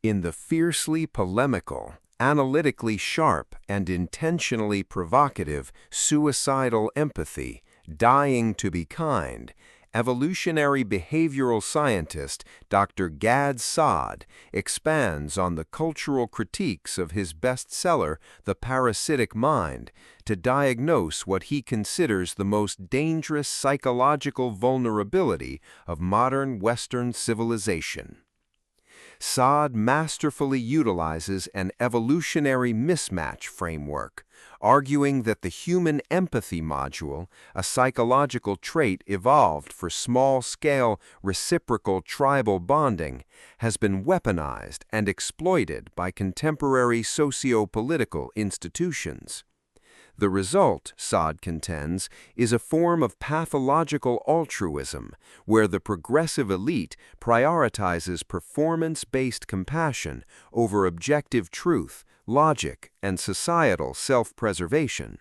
In the fiercely polemical, analytically sharp, and intentionally provocative Suicidal Empathy, Dying to be Kind, evolutionary behavioral scientist Dr. Gad Saad expands on the cultural critiques of his bestseller, The Parasitic Mind, to diagnose what he considers the most dangerous psychological vulnerability of modern Western civilization. Saad masterfully utilizes an evolutionary mismatch framework, arguing that the human empathy module, a psychological trait evolved for small-scale reciprocal tribal bonding, has been weaponized and exploited by contemporary socio-political institutions. The result, Saad contends, is a form of pathological altruism, where the progressive elite prioritizes performance-based compassion over objective truth, logic, and societal self-preservation.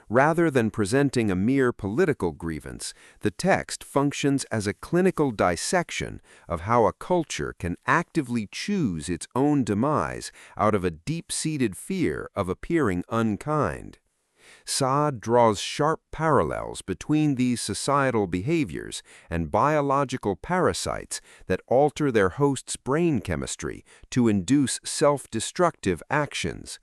Rather than presenting a mere political grievance, the text functions as a clinical dissection of how a culture can actively choose its own demise out of a deep-seated fear of appearing unkind. Saad draws sharp parallels between these societal behaviors and biological parasites that alter their host's brain chemistry to induce self-destructive actions,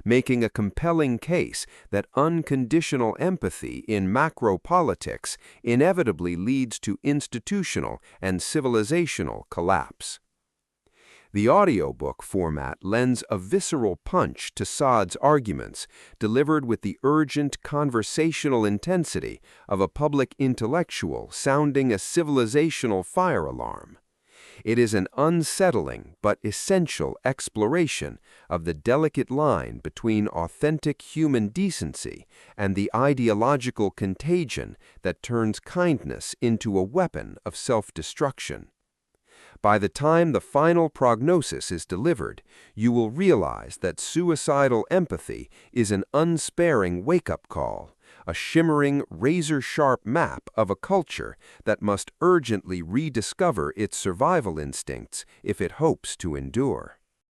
making a compelling case that unconditional empathy in macropolitics inevitably leads to institutional and civilizational collapse. The audiobook format lends a visceral punch to Saad's arguments, delivered with the urgent conversational intensity of a public intellectual sounding a civilizational fire alarm. It is an unsettling but essential exploration of the delicate line between authentic human decency and the ideological contagion that turns kindness into a weapon of self-destruction. By the time the final prognosis is delivered, you will realize that Suicidal Empathy is an unsparing wake-up call, a shimmering, razor-sharp map of a culture that must urgently rediscover its survival instincts if it hopes to endure.